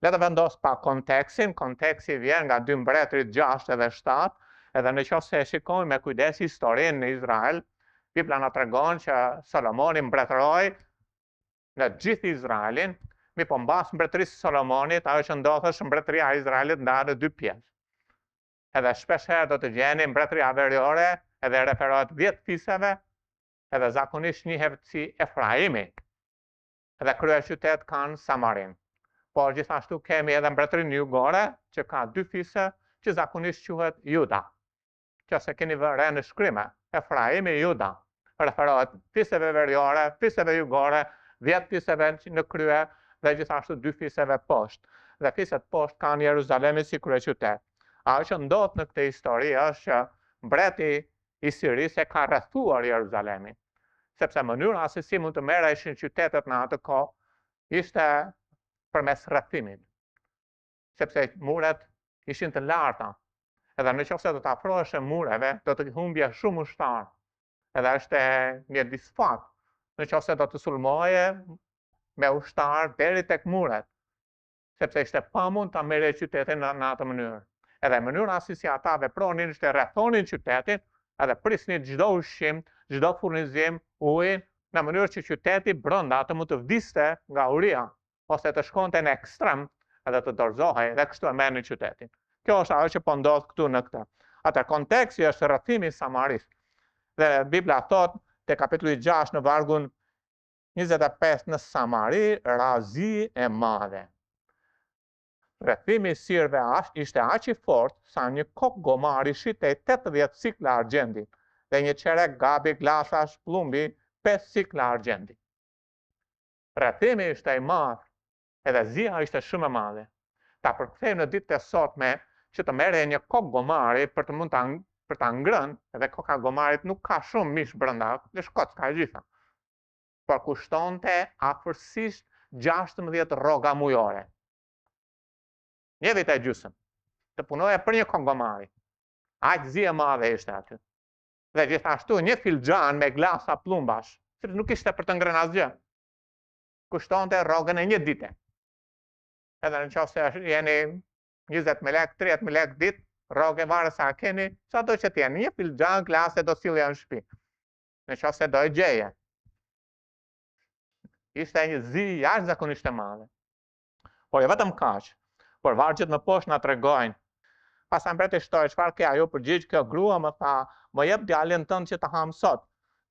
Le të vendos pa kontekstin, konteksti vjen nga 2 mbretërit 6 edhe 7, edhe në qoftë se shikojmë me kujdes historinë në Izrael, Bibla na tregon që Solomoni mbretëroi në gjithë Izraelin, mi po mbas mbretërisë së Solomonit, ajo që ndodh është mbretëria e Izraelit ndahet në 2 pjesë. Edhe shpesh herë do të gjeni mbretëria veriore, edhe referohet 10 fiseve, edhe zakonisht njihet si Efraimi. Edhe kryeqytet kanë Samarin. Por gjithashtu kemi edhe mbretërinë jugore, që ka 2 fise, që zakonisht quhet Juda. Që se keni vënë në shkrimë, Efraimi Juda. Referohet fiseve veriore, fiseve jugore, 10 fiseve në krye dhe gjithashtu 2 fiseve poshtë. Dhe fiset poshtë kanë Jeruzalemi si kryeqytet. Ajo që ndodh në këtë histori është që mbreti i Sirisë e ka rrethuar Jeruzalemin, sepse mënyra se si mund të merreshin qytetet në atë kohë ishte përmes rrethimit, sepse muret ishin të larta, edhe në qoftë se do të afrohesh mureve, do të humbje shumë ushtar, edhe është një disfat, në qoftë se do të sulmoje me ushtar deri tek muret, sepse ishte pamund ta merrje qytetin në atë mënyrë. Edhe mënyra si ata vepronin ishte rrethonin qytetin, edhe prisnin çdo ushqim, çdo furnizim, ujin, në mënyrë që qyteti brenda të mund të vdiste nga uria, ose të shkonte në ekstrem edhe të dorëzohej dhe kështu e merrnin qytetin. Kjo është ajo që po ndodh këtu në këtë. Atë konteksti është rrethimi i Samaris. Dhe Bibla thot te kapitulli 6 në vargun 25 në Samari, razi e madhe. Rrethimi i sirve ishte aq i fortë sa një kok gomari shitej 80 sikla argjendi dhe një çerek gabi glasash plumbi 5 sikla argjendi. Rrethimi ishte i madh, edhe zia ishte shumë e madhe. Ta përkthejmë në ditët e sotme që të merrej një kok gomari për të mund ta ngrënë, edhe koka gomarit nuk ka shumë mish brenda, në shkoc ka gjitha. Por kushtonte afërsisht 16 rroga mujore. 1 vit e gjysmë, të punoja për një kok gomari. Aq zi e madhe ishte aty. Dhe gjithashtu një filxhan me glasa plumbash, sepse nuk ishte për të ngrënë asgjë. Kushtonte rrogën e 1 dite. Edhe në qoftë se jeni 20 lek, 30 lek ditë, rrogë varet sa keni, çdo që të jeni, një filxhan glase do sillja në shtëpi. Në qoftë se do e gjeje. Ishte një zi jashtëzakonisht e madhe. Por jo vetëm kaq, por vargjet më poshtë na tregojnë. Pastaj mbreti shtoi, çfarë ke ajo përgjigj kjo grua, më tha, më jep djalin tënd që të ham sot.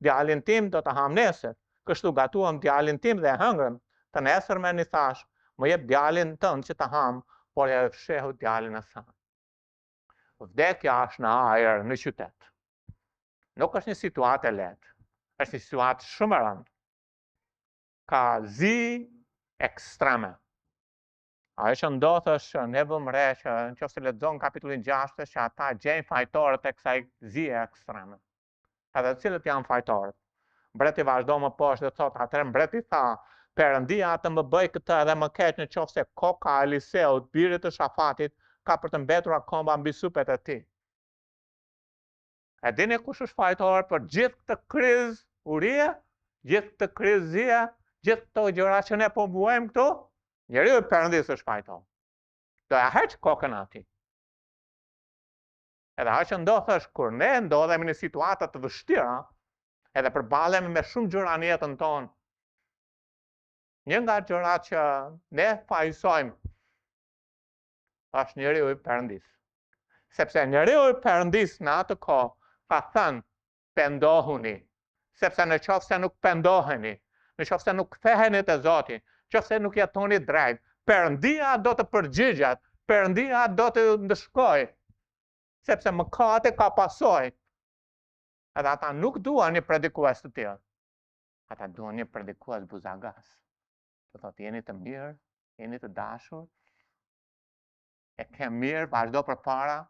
Djalin tim do të ham nesër. Kështu gatuam djalin tim dhe e hëngrëm. Të nesërmen i thash, më jep djalin tënd që të ham, por ja fshehu djalin e saj. Vdekja është në ajër në qytet. Nuk është një situatë e lehtë. Është një situatë shumë e rëndë. Ka zi ekstreme. Ajo që ndodh është ne vëmë re që nëse lexon kapitullin 6 që ata gjejnë fajtorët e kësaj zie ekstreme. Edhe cilët janë fajtorët? Mbreti vazhdo më poshtë dhe thot, atëherë mbreti tha, Perëndia të më bëj këtë edhe më keq në qoftë se koka e Eliseut, birit të Shafatit, ka për të mbetur akoma mbi supet e tij. E dini kush është fajtor për gjithë këtë krizë urie, gjithë këtë krizë zie, gjithë këto gjëra që ne po vuajmë këtu? Njeriu i Perëndisë është fajtor. Do ja heq kokën atij. Edhe ajo që ndodh është kur ne ndodhemi në situata të vështira, edhe përballemi me shumë gjëra në jetën tonë. Një nga gjërat që ne fajsojmë është njeriu i Perëndisë. Sepse njeriu i Perëndisë në atë kohë ka thënë, pendohuni, sepse në qoftë se nuk pendoheni, në qoftë se nuk ktheheni te Zoti, nëse nuk jetoni drejt, Perëndia do të përgjigjet, Perëndia do të ndëshkojë, sepse mëkati ka pasojë. Edhe ata nuk duan një predikues të tillë. Ata duan një predikues buzagas. Do thotë jeni të mirë, jeni të dashur, e ke mirë, vazhdo përpara,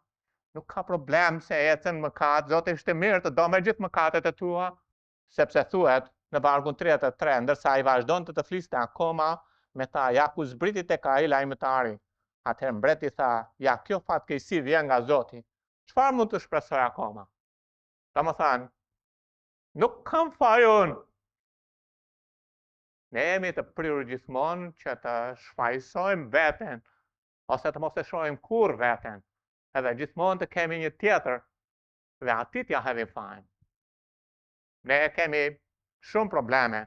nuk ka problem se ecën mëkat, Zoti është i mirë, të do me gjithë mëkatet e tua, sepse thuhet në vargun 33, ndërsa ai vazhdon të fliste akoma, me tha, ja ku zbriti tek ai lajmëtari. Atëherë mbreti tha, ja kjo fatkeqësi vjen nga Zoti. Çfarë mund të shpresoj akoma? Domethënë, nuk kam fajun. Ne jemi të prirur gjithmonë që të shfaqsojmë veten, ose të mos e shohim kur veten, edhe gjithmonë të kemi një tjetër, dhe ati t'ja hedhim fajin. Ne kemi shumë probleme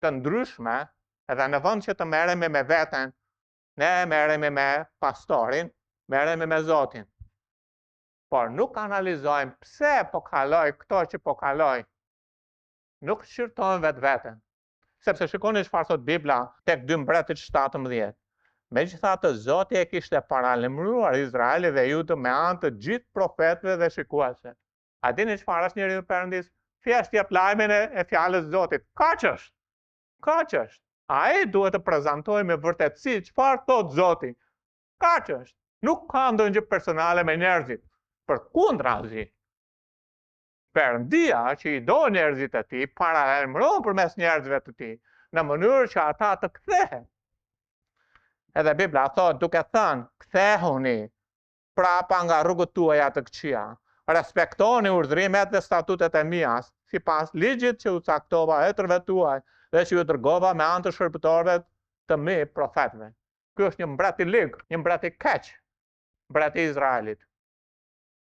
të ndryshme, edhe në vend që të merremi me veten, ne merremi me pastorin, merremi me Zotin. Por nuk analizojmë pse po kaloj këto që po kaloj. Nuk shqyrtojmë vetveten. Sepse shikoni çfarë thot Bibla tek 2 Mbretërit 17. Megjithatë Zoti e kishte paralajmëruar Izraelin dhe Judën me anë të gjithë profetëve dhe shikuesve. A dini çfarë është njeriu i Perëndis? Thjesht jep lajmin e fjalës së Zotit. Kaq është. Kaq është. Ai duhet të prezantojë me vërtetësi çfarë thot Zoti. Kaq është. Nuk ka ndonjë personale me njerëzit. Përkundrazi, Perëndia që i do njerëzit e tij paralajmëron përmes njerëzve të tij në mënyrë që ata të kthehen. Edhe Bibla thot duke thënë, kthehuni prapa nga rrugët tuaja të këqija. Respektoni urdhrimet dhe statutet e mia, sipas ligjit që u caktova etërve tuaj dhe që ju dërgova me anë të shërbëtorëve të mi profetëve. Ky është një mbret i lig, një mbret i keq, mbreti i Izraelit.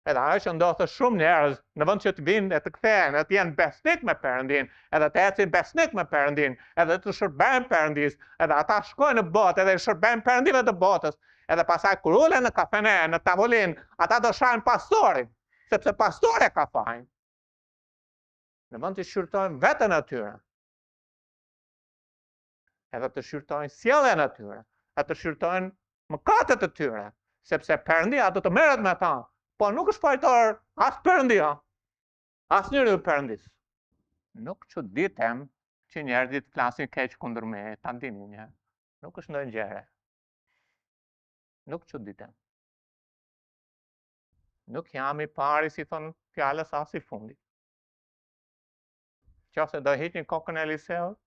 Edhe ajo që ndodhte shumë njerëz në vend që të vinë e të kthehen, e të jenë besnik me Perëndin, edhe të ecin besnik me Perëndin, edhe të shërbejnë Perëndis, edhe ata shkojnë në botë edhe shërbejnë Perëndive të botës, edhe pastaj kur ulen në kafene, në tavolinë, ata do shajnë pastorin, sepse pastori ka fajin. Në vend të shqyrtojnë veten e tyre, edhe të shqyrtojnë sjelljen e tyre, edhe të shqyrtojnë mëkatet e tyre, sepse Perëndia do të merret me ta. Po nuk është fajtor as Perëndia, as njeriu i Perëndis. Nuk çuditem që njerëzit flasin keq kundër me, ta dini një. Nuk është ndonjë gjëre. Nuk çuditem. Nuk jam i pari, si thon fjalës, as i fundit. Qofse do hiqin kokën e Eliseut,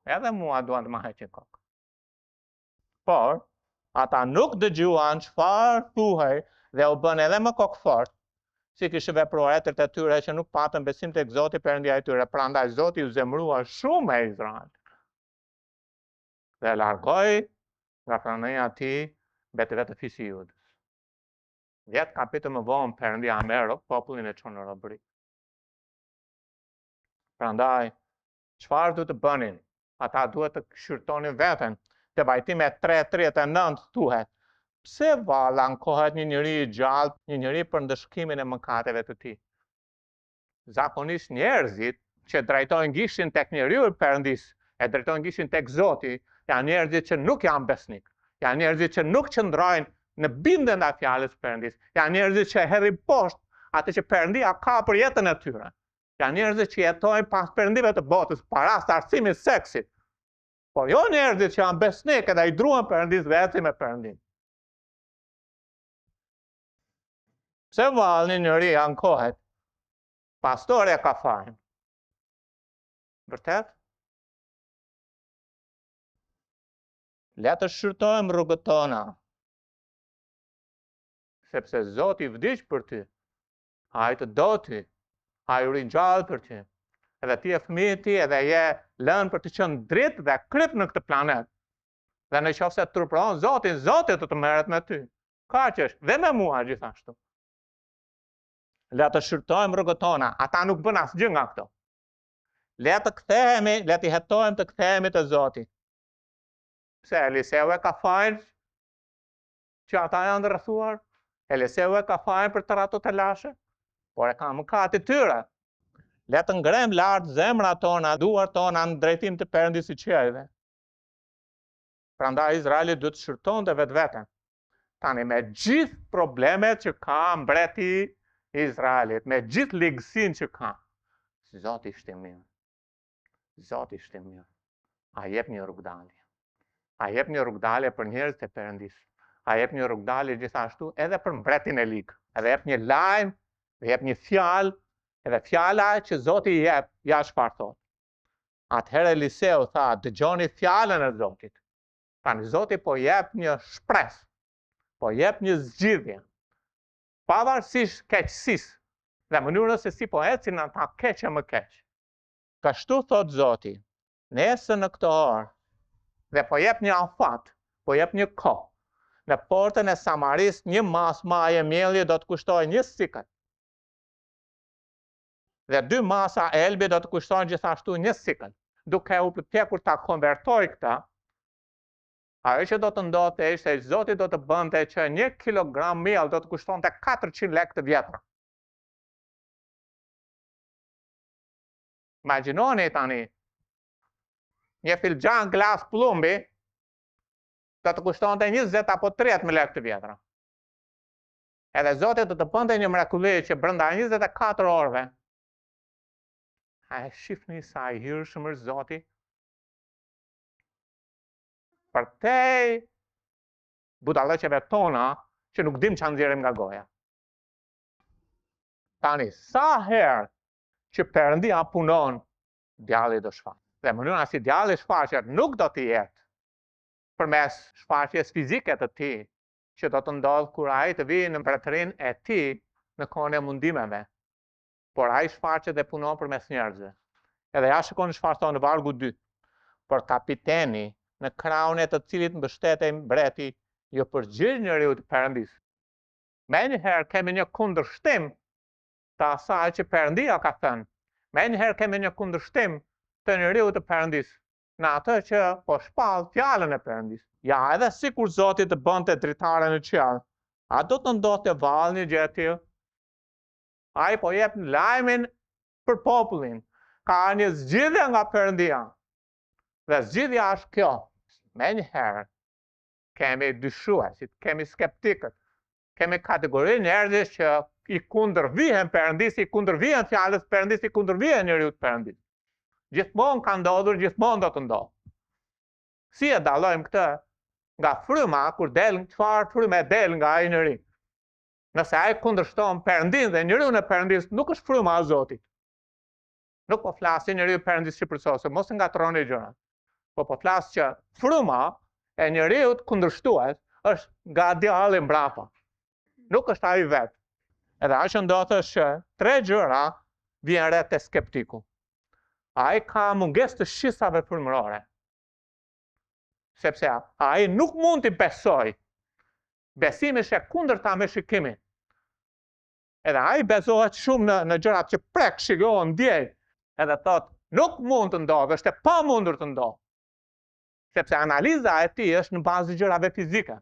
edhe mua duan të ma heqin kokën. Por ata nuk dëgjuan çfarë thuhej dhe u bën edhe më kokëfort, si kishin vepruar etërt e tyre që nuk patën besim tek Zoti Perëndia e tyre. Prandaj Zoti u zemrua shumë me Izrael. Dhe largoi nga pranëja e tij mbetëve të fisi i Judës. 10 kapitull më vonë Perëndia merr popullin e çon në robëri. Prandaj, çfarë duhet të bënin? Ata duhet të shqyrtonin veten. Te Vajtime 3:39 thuhet: pse valla ankohet një njeri i gjallë, një njeri për ndëshkimin e mëkateve të tij? Zakonisht njerëzit që drejtojnë gishin tek njeriu i Perëndis, e drejtojnë gishin tek Zoti, janë njerëzit që nuk janë besnik, janë njerëzit që nuk qëndrojnë në bindje ndaj fjalës së Perëndis, janë njerëzit që hedhin poshtë atë që Perëndia ka për jetën e tyre. Janë njerëzit që jetojnë pas perëndive të botës, para arsimit seksit. Por jo njerëzit që janë besnik edhe i druan Perëndis dhe ecin me Perëndin. Pse vallë një njeri ankohet? Pastori ka fajin. Vërtet? Le të shqyrtojmë rrugët tona, sepse Zoti vdiq për ty, ai të do ty, ai u ringjall për ty, edhe ti e fëmijë i tij, edhe je lënë për të qenë dritë dhe kryp në këtë planet. Dhe në qoftë se turpron Zotin, Zoti do të merret me ty. Kaq është, dhe me mua gjithashtu. Le të shqyrtojmë rrugët tona, ata nuk bën asgjë nga këto. Le të kthehemi, le të hetojmë të kthehemi te Zoti. Pse Eliseu e ka fajin që ata janë rrethuar? Eliseu e ka fajin për të rato të lashe? Por e ka mëkat e tyre. Le të ngrem lart zemrat tona, duart tona në drejtim të Perëndis së qiejve. Prandaj Izraeli duhet të shqyrtonte vetveten. Tani me gjithë problemet që ka mbreti i Izraelit, me gjithë ligësinë që ka, Zoti ishte mirë. Zoti ishte mirë. A jep një rrugdalje. A jep një rrugdalje për njerëzit e Perëndis. A jep një rrugdalje gjithashtu edhe për mbretin e lig. Edhe jep një lajm, jep një fjalë, edhe fjala që Zoti i jep, ja çfarë thotë. Atëherë Eliseu tha, dëgjoni fjalën e Zotit. Tani Zoti po jep një shpresë, po jep një zgjidhje. Pavarësisht keqësisë dhe mënyrës se si po ecin ata keq e më keq. Kështu thot Zoti, Nesër në këtë orë, dhe po jep një afat, po jep një kohë, në portën e Samaris një mas maje mielli do të kushtoj 1 sikël. Dhe 2 masa elbi do të kushtojnë gjithashtu 1 sikël. Duke u përpjekur ta konvertoj këta, ajo që do të ndodhte ishte se Zoti do të bënte që 1 kilogram miell do të kushtonte 400 lekë të vjetra. Imagjinoni tani, një filxhan glas plumbi do të kushtonte 20 apo 30 lekë të vjetra. Edhe Zoti do të bënte një mrekulli që brenda 24 orëve, a e shifni sa i hirshëm është Zoti? Për te budallëqeve tona që nuk dim ç'a nxjerrim nga goja. Tani, sa herë që Perëndia punon, djalli do shfaqet. Dhe mënyra si djalli shfaqet nuk do të jetë përmes shfaqjes fizike të tij, që do të ndodhë kur ai të vijë në mbretërinë e tij në kohën e mundimeve. Por ai shfaqet dhe punon përmes njerëzve. Edhe ja shikoni çfarë thonë në vargu 2. Por kapiteni, në krahun e të cilit mbështetej mbreti, jo përgjigj njeriu të Perëndisë. Menjëherë kemi një kundërshtim të asaj që Perëndia ka thënë. Menjëherë kemi një kundërshtim të njeriu të Perëndisë në atë që po shpall fjalën e Perëndisë. Ja, edhe sikur Zoti të bënte dritare në qiell, a do të ndodhte vallë një gjë e tillë? Ai po jep lajmin për popullin. Ka një zgjidhje nga Perëndia. Dhe zgjidhja është kjo. Menjëherë kemi dyshuesit, kemi skeptikët, kemi kategori njerëzish që i kundërvihen Perëndisë, i kundërvihen fjalës Perëndisë, i kundërvihen njeriu të Perëndisë. Gjithmonë ka ndodhur, gjithmonë do të ndodhë. Si e dallojmë këtë nga fryma kur del, çfarë fryme del nga ai njeri? Nëse ai kundërshton Perëndinë dhe njeriu në Perëndisë, nuk është fryma e Zotit. Nuk po flasin njeriu i Perëndisë shqipërsose, mos e ngatroni gjërat. Po flas që fryma e njeriu kundërshtues është nga djalli mbrapa. Nuk është ai vetë. Edhe ajo që ndodh është që 3 gjëra vjen re te skeptiku. Ai ka mungesë të shisave frymërore. Sepse ai nuk mund të besoj. Besimi është e kundërta me shikimin. Edhe ai bezohet shumë në gjërat që prek, shikon, ndjej. Edhe thot, nuk mund të ndodhë, është e pamundur të ndodhë. Sepse analiza e tij është në bazë gjërave fizike.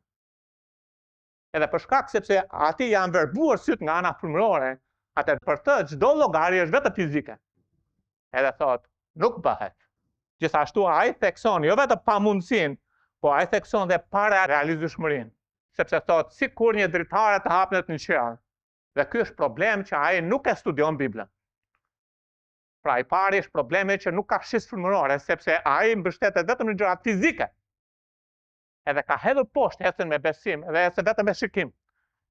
Edhe për shkak sepse atij janë verbuar syt nga ana frymërore, atë për të çdo llogari është vetë fizike. Edhe thot, nuk bëhet. Gjithashtu ai thekson jo vetëm pamundsinë, po ai thekson dhe para realizueshmërinë. Sepse thot, sikur një dritare të hapet në qiell. Dhe ky është problem që ai nuk e studion Biblën. Pra i pari është problemi që nuk ka shisë frymërore, sepse ai mbështetet vetëm në gjërat fizike. Edhe ka hedhur poshtë ecën me besim dhe ecën vetëm me shikim.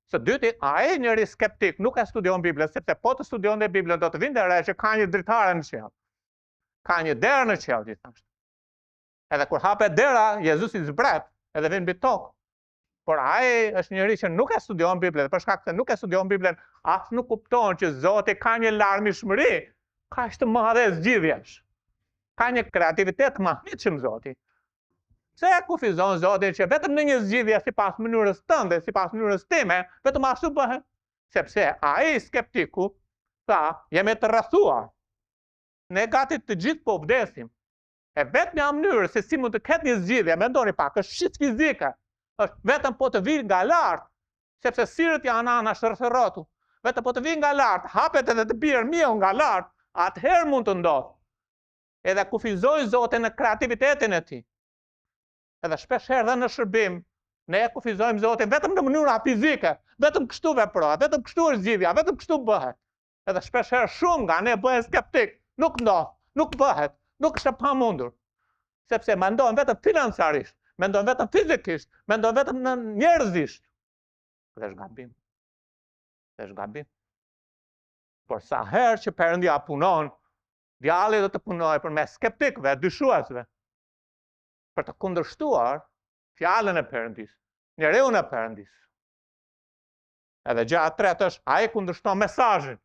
Së dyti, ai njëri skeptik nuk e studion Biblën, sepse po të studionte Biblën do të vinte re që ka një dritare në qiell. Ka një derë në qiell gjithashtu. Edhe kur hapet dera, Jezusi zbret edhe vjen mbi tokë. Por ai është njëri që nuk e studion Biblën, për shkak se nuk e studion Biblën, as nuk kupton që Zoti ka një larmishmëri kaq të madhe zgjidhjesh. Ka një kreativitet të mahnitshëm Zoti. Pse e kufizon Zoti që vetëm në një zgjidhje sipas mënyrës tënde, sipas mënyrës time, vetëm ashtu bëhet? Sepse ai skeptiku tha, jemi të rrethuar. Ne gati të gjithë po vdesim. E vetmja mënyrë se si mund të ketë një zgjidhje, mendoni pak, është shit fizike. Është vetëm po të vinë nga lart, sepse sirët janë anash rrethrotu. Vetëm po të vinë nga lart, hapet edhe të pirë miell nga lart, atëherë mund të ndodhë. Edhe kufizoj Zotin në kreativitetin e tij. Edhe shpesh herë dhe në shërbim, ne e kufizojmë Zotin vetëm në mënyra fizike, vetëm kështu veprohet, vetëm kështu është zgjidhja, vetëm kështu bëhet. Edhe shpesh herë shumë nga ne bëhen skeptik, nuk ndodh, nuk bëhet, nuk është e pamundur. Sepse mendojnë vetëm financarisht, mendojnë vetëm fizikisht, mendojnë vetëm në njerëzisht. Dhe është gabim. Dhe është gabim. Por sa herë që Perëndia punon, djalli do të punojë përmes skeptikëve, dyshuesve, për të kundërshtuar fjalën e Perëndisë, njeriu e Perëndisë. Edhe gjëja e tretë është ai kundërshton mesazhin.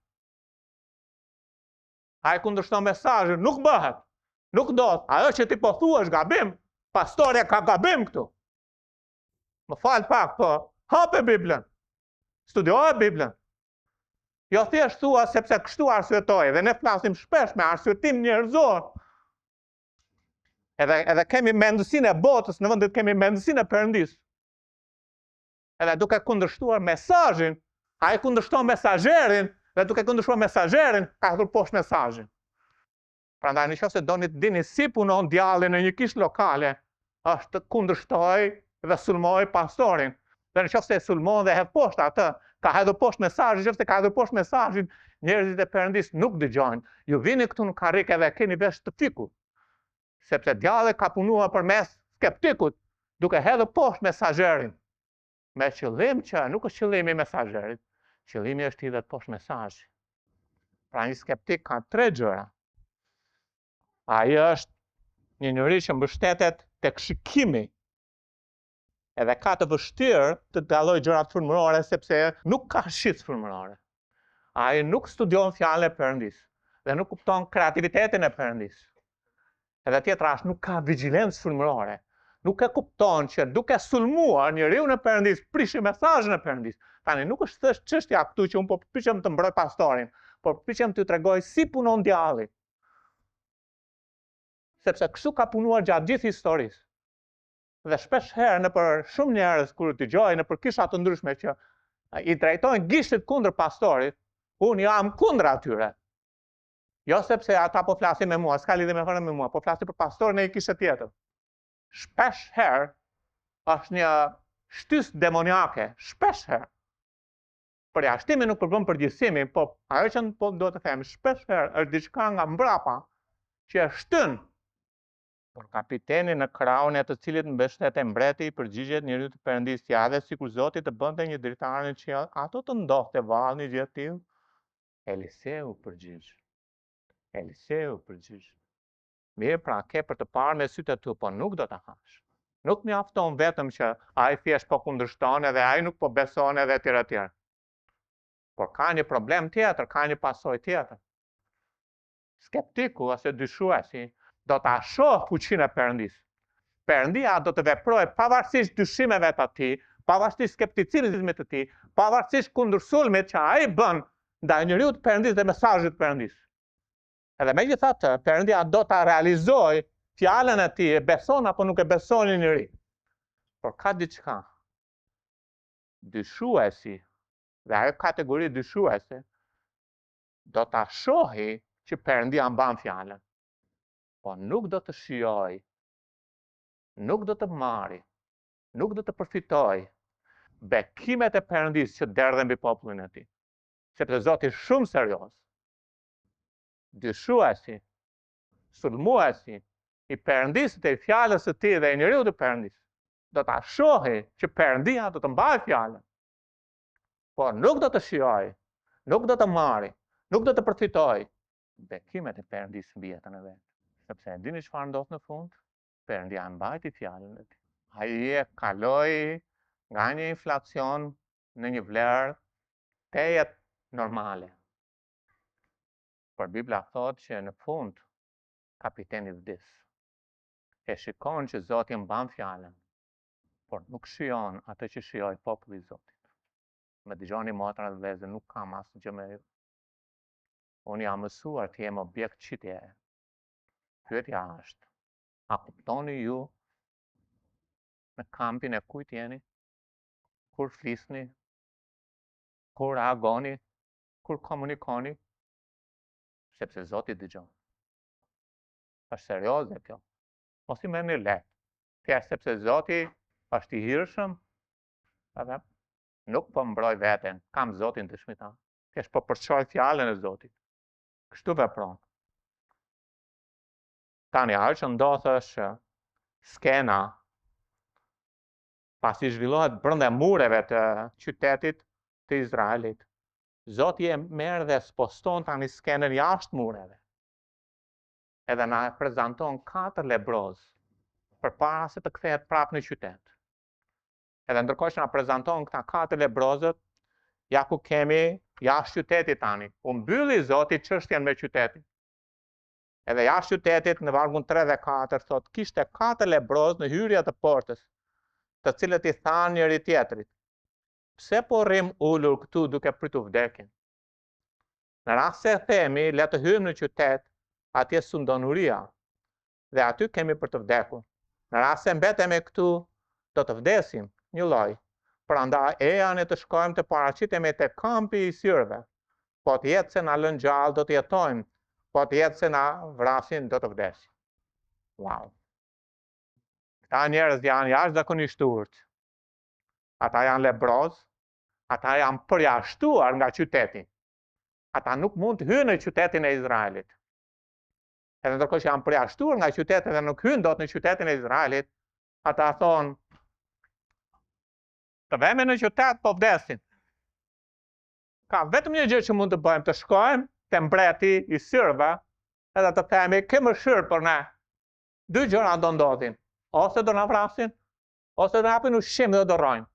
Ai kundërshton mesazhin, nuk bëhet. Nuk do, ajo që ti po thua është gabim, pastorja ka gabim këtu. Më falë pak, po, hape Biblën, studioje Biblën. Jo thjesht thua sepse kështu arsyetoj, dhe ne flasim shpesh me arsyetim njerëzor. Edhe kemi mendësinë e botës, në vendet kemi mendësinë e Perëndis. Edhe duke kundërshtuar mesazhin, ai kundërshton mesazherin, dhe duke kundërshtuar mesazherin, ka hedhur poshtë mesazhin. Prandaj nëse doni të dini si punon djalli në një kishë lokale, është të kundërshtoj dhe sulmoj pastorin. Dhe nëse sulmon dhe hedh poshtë atë, ka hedhur poshtë mesazhin, nëse ka hedhur poshtë mesazhin, njerëzit e Perëndis nuk dëgjojnë. Ju vini këtu në karrikë dhe keni vesh të fikur. Sepse djalli ka punuar përmes skeptikut, duke hedhur poshtë mesazherin. Me qëllim që nuk është qëllimi mesazherit, qëllimi është hidhet poshtë mesazhi. Pra një skeptik ka 3 gjëra. Ai është një njeri që mbështetet tek shikimi, edhe ka të vështirë të dallojë gjërat frymërore sepse nuk ka shitje frymërore. Ai nuk studion fjalën e Perëndis dhe nuk kupton kreativitetin e Perëndis. Edhe tjetra është nuk ka vigjilencë frymërore. Nuk e kupton që duke sulmuar njeriu në Perëndis, prishi mesazhin e Perëndis. Tani nuk është thjesht çështja këtu që un po përpiqem të mbroj pastorin, por përpiqem t'ju tregoj si punon djalli. Sepse kështu ka punuar gjatë gjithë historisë. Dhe shpesh herë nëpër shumë njerëz kur dëgjoj nëpër kisha të ndryshme që i drejtojnë gishtit kundër pastorit, unë jam kundër atyre. Jo sepse ata po flasin me mua, s'ka lidhje me mua, po flasin për pastorin e një kishe tjetër. Shpesh herë është një shtysë demoniake, shpesh herë. Përjashtimi nuk përbën përgjithësimin, po ajo që po do të them, shpesh herë është diçka nga mbrapa që e shtyn. Por kapiteni në kraun e të cilit mbështetet mbreti i përgjigjet njeriu të Perëndis, ja dhe sikur Zoti të bënte një dritar në qiell, ato të ndohte vallë një gjë të tillë. Eliseu përgjigj. Mirë, pra ke për të parë me sytë tu, po nuk do ta hash. Nuk mjafton vetëm që ai thjesht po kundërshton edhe ai nuk po beson edhe etj. Por ka një problem tjetër, ka një pasojë tjetër. Skeptiku ose dyshuesi do ta shoh fuqinë e Perëndis. Perëndia do të veprojë pavarësisht dyshimeve të tij, pavarësisht skepticizmit të tij, pavarësisht kundërsulmit që ai bën ndaj njeriu të Perëndis dhe mesazhit të Perëndis. Edhe megjithatë, Perëndia do ta realizojë fjalën e tij, e beson apo nuk e beson një njeri. Por ka diçka. Dyshuesi dhe ajo kategori dyshuese do ta shohë që Perëndia mban fjalën. Po nuk do të shijoj, nuk do të marri, nuk do të përfitoj bekimet e Perëndis që derdhen mbi popullin e tij. Sepse Zoti është shumë serioz. Dyshuesi, sulmuesi i Perëndis të fjalës së tij dhe i njeriu të Perëndis do ta shohë që Perëndia do të mbajë fjalën. Po nuk do të shijoj, nuk do të marri, nuk do të përfitoj bekimet e Perëndis mbi jetën e vet. Sepse e dini çfarë ndodh në fund? Perëndia mbajti fjalën e tij. Ai kaloi nga një inflacion në një vlerë tejet normale. Por Bibla thotë që në fund kapiteni vdes. E shikon që Zoti mban fjalën, por nuk shijon atë që shijoi populli i Zotit. Më dëgjoni motra dhe vëllezër, nuk kam asgjë me ju. Unë jam mësuar të jem objekt çitjeje. Pyetja është, a kuptoni ju në kampin e kujt jeni? Kur flisni? Kur reagoni? Kur komunikoni? Sepse Zoti dëgjon. Është serioze kjo. Mos I merrni lehtë. Thjesht sepse Zoti është I hirshëm, edhe nuk po mbroj veten, kam Zotin dëshmitar. Thjesht po përçoj fjalën e Zotit. Kështu vepron. Tani ajo që ndodh është skena pasi zhvillohet brenda mureve të qytetit të Izraelit. Zoti e merr dhe sposton tani skenën jashtë mureve. Edhe na prezanton 4 lebroz përpara se të kthehet prapë në qytet. Edhe ndërkohë që na prezanton këta 4 lebrozët, ja ku kemi jashtë qytetit tani. U mbylli Zoti çështjen me qytetin. Edhe jashtë qytetit në vargun 3 dhe 4 thot, kishte 4 lebroz në hyrje të portës, të cilët i thanë njëri tjetrit, pse po rrim ullur këtu duke pritur vdekjen? Në rast se themi, le të hyjmë në qytet, atje sundonuria, dhe aty kemi për të vdekur. Në rast se mbetemi këtu, do të vdesim, një lloj. Prandaj ejani të shkojmë të paraqitemi te kampi i syrëve. Po të jetë se na lën gjallë, do të jetojmë. Po të jetë se na vrasin, do të vdesim. Wow. Këta njerëz janë jashtëzakonisht urtë. Ata janë lebroz, ata janë përjashtuar nga qyteti. Ata nuk mund të hyjnë në qytetin e Izraelit. Edhe ndërkohë që janë përjashtuar nga qyteti dhe nuk hyjnë dot në qytetin e Izraelit, ata thonë, të vemi në qytet, po vdesin. Ka vetëm një gjë që mund të bëjmë, të shkojmë te mbreti i syrëve, edhe të themi, ke mëshirë për ne. 2 gjëra do ndodhin. Ose do na vrasin, ose do hapin ushqim dhe do rrojmë.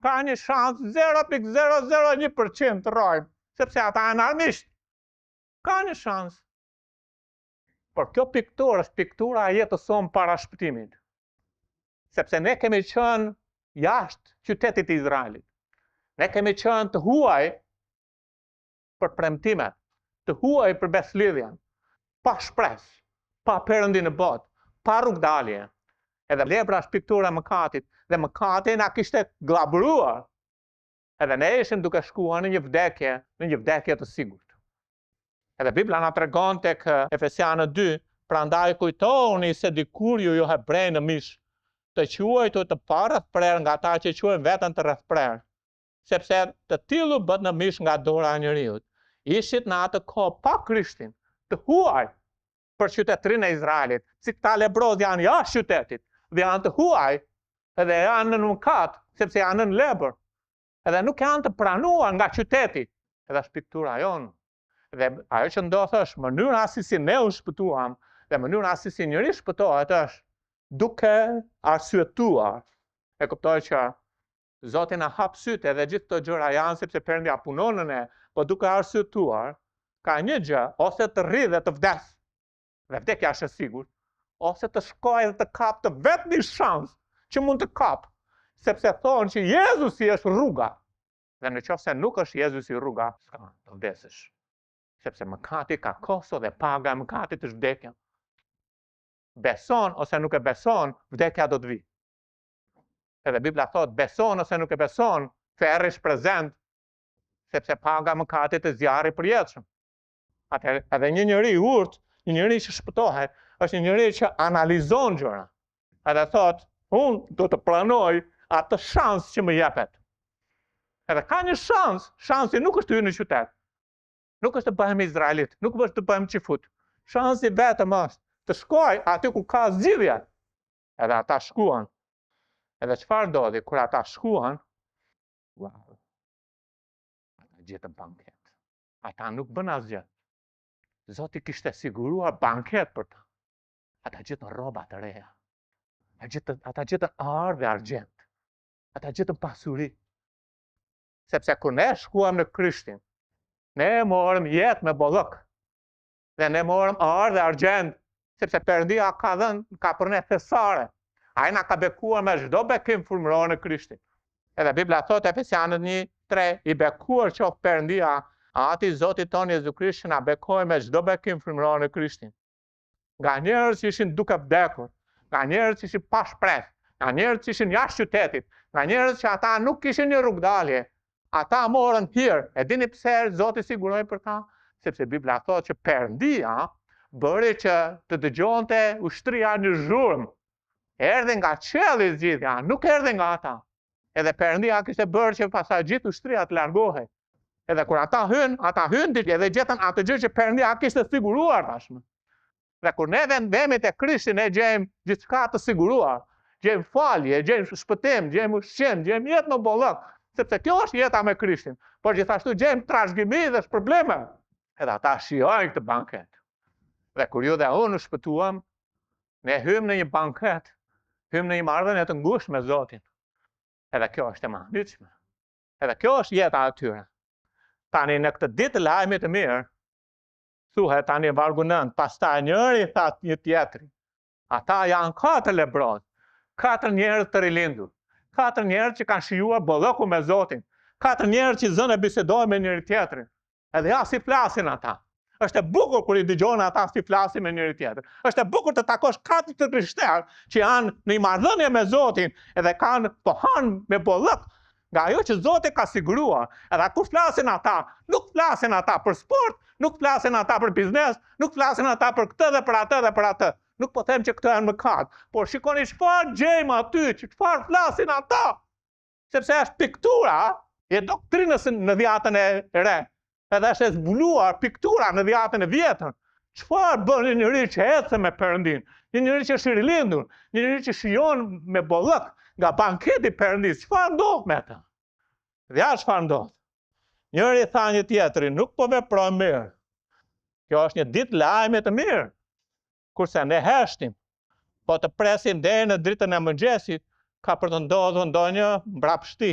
Ka një shans 0.001% të rrojmë, sepse ata janë armisht. Ka një shans. Por kjo pikturë është piktura e jetës sonë para shpëtimit. Sepse ne kemi qenë jashtë qytetit të Izraelit. Ne kemi qenë të huaj për premtimet, të huaj për beslidhjen, pa shpresë, pa perëndi në botë, pa rrugdalje. Edhe lebra është piktura e mëkatit, dhe mëkati na kishte glabëruar. Edhe ne ishim duke shkuar në një vdekje të sigurt. Edhe Bibla na tregon tek Efesianët 2, prandaj kujtoni se dikur ju hebrej në mish, të quajtur të parrethprer nga ata që quajnë veten të rrethprer, sepse të tillë bët në mish nga dora e njeriut. Ishit në atë kohë pa Krishtin, të huaj për qytetërinë e Izraelit, si këta lebroz janë jashtë qytetit, dhe janë të huaj, edhe janë në mëkat, sepse janë në lebër, edhe nuk janë të pranuar nga qyteti, edhe është piktura jonë. Dhe ajo që ndodh është mënyra si ne u shpëtuam, dhe mënyra si njëri shpëtohet është duke arsyetuar. E kuptoj që Zoti na hap sytë edhe gjithë këto gjëra janë sepse Perëndia punon në ne, po duke arsyetuar, ka një gjë, ose të rri dhe të vdes, dhe vdekja është e sigurt, ose të shkojë dhe të kap të vetmi shans që mund të kap, sepse thonë që Jezusi është rruga. Dhe nëse nuk është Jezusi rruga, s'ka të vdesësh. Sepse mëkati ka kosto dhe paga e mëkatit është vdekja. Beson ose nuk e beson, vdekja do të vi. Edhe Bibla thot, beson ose nuk e beson, ferri është prezent, sepse paga e mëkatit është zjarri i përjetshëm. Atëherë edhe një njeri i urtë, një njeri që shpëtohet, është një njeri që analizon gjëra. Edhe thot, unë do të pranoj atë shans që më jepet. Edhe ka një shans, shansi nuk është të hyjë në qytet. Nuk është të bëhem Izraelit, nuk është të bëhem qifut. Shansi vetëm është të shkoj aty ku ka zgjidhje. Edhe ata shkuan. Edhe çfarë ndodhi kur ata shkuan? Wow. Ata gjetën banket. Ata nuk bën asgjë. Zoti kishte siguruar banket për ta. Ata gjetën rroba të reja. Ata gjetën arë dhe argjend. Ata gjetën pasuri. Sepse kur ne shkuam në Krishtin, ne morëm jetë me bollëk. Dhe ne morëm arë dhe argjend, sepse Perëndia ka dhënë, ka për ne thesare. Ai na ka bekuar me çdo bekim frymëror në Krishtin. Edhe Bibla thot Efesianët 1:3, i bekuar qoftë Perëndia, ati Zotit tonë Jezu Krisht që na bekoi me çdo bekim frymëror në Krishtin. Nga njerëz që ishin duke vdekur, nga njerëz që ishin pa shpresë, nga njerëz që ishin jashtë qytetit, nga njerëz që ata nuk kishin një rrugdalje, ata morën hir. E dini pse Zoti siguroi për ta? Sepse Bibla thot që Perëndia bëri që të dëgjonte ushtria në zhurmë. Erdhe nga qielli zgjidhja, nuk erdhe nga ata. Edhe Perëndia kishte bërë që pastaj gjithë ushtria të largohej. Edhe kur ata hyn edhe gjetën atë gjë që Perëndia kishte siguruar tashmë. Dhe kur ne vemi te Krishti, ne gjejmë gjithçka të siguruar. Gjejmë falje, gjejmë shpëtim, gjejmë ushqim, gjejmë jetë në bollëk, sepse kjo është jeta me Krishtin. Por gjithashtu gjejmë trashëgimi dhe probleme. Edhe ata shijojnë këtë banket. Dhe kur ju dhe unë u shpëtuam, ne hym në një banket, hym në një marrëdhënie të ngushtë me Zotin. Edhe kjo është e mahnitshme. Edhe kjo është jeta e tyre. Tani në këtë ditë të lajmit të mirë, thuhet tani vargu 9, pastaj njëri tha një tjetri, ata janë 4 lebrot, 4 njerëz të rilindur, 4 njerëz që kanë shijuar bollëku me Zotin, 4 njerëz që zënë bisedojnë me njëri tjetrin. Edhe ja si flasin ata. Është e bukur kur i dëgjon ata si flasin me njëri tjetrin. Është e bukur të takosh 4 të krishterë që janë në një marrëdhënie me Zotin edhe kanë pohon me bollëk nga ajo që Zoti ka siguruar. Edhe kur flasin ata, nuk flasin ata për sport, nuk flasin ata për biznes, nuk flasin ata për këtë dhe për atë dhe për atë. Nuk po them që këto janë mëkat, por shikoni çfarë gjejmë aty, çfarë flasin ata. Sepse është piktura e doktrinës në vjetën e re. Edhe është e zbuluar piktura në vjetën e vjetër. Çfarë bën një njeri që ecë me Perëndin, një njeri që është i rilindur, një njeri që shijon me bollëk nga banketi i Perëndis, çfarë ndodh me ata? Dhe ja çfarë ndodh. Njëri tha një tjetrit, nuk po veproj mirë. Kjo është një ditë lajme të mirë. Kurse ne heshtim, po të presim deri në dritën e mëngjesit, ka për të ndodhur ndonjë mbrapshti.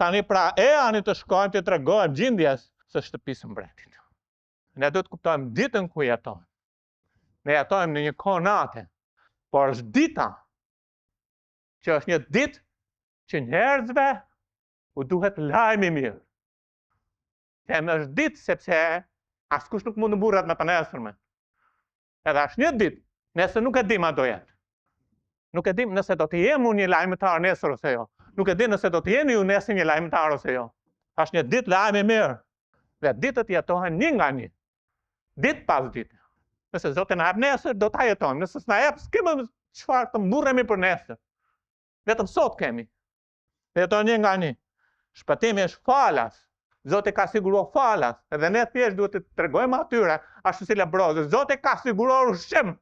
Tani pra ani të shkojmë të tregojmë gjindjes së shtëpisë së mbretit. Ne duhet të kuptojmë ditën ku jetojmë. Ne jetojmë në një kohë nate, por është dita që është një ditë që njerëzve u duhet lajmi mirë. Them është ditë sepse askush nuk mund të mburret me të nesërmen. Edhe është një ditë, nëse nuk e dim a do jetë. Nuk e dim nëse do të jemi unë një lajmëtar nesër ose jo. Nuk e dim nëse do të jeni ju nesër një lajmëtar ose jo. Është një ditë lajmi mirë. Dhe ditët jetohen një nga një. Ditë pas dite. Nëse Zoti na jep nesër, do ta jetojmë. Nëse s'na jep, s'kemë çfarë të mburremi për nesër. Vetëm sot kemi. Dhe jetojmë një nga një. Shpëtimi është falas. Zoti ka siguruar falas. Edhe ne thjesht duhet të tregojmë atyre, ashtu si lebrozët. Zoti ka siguruar ushqim.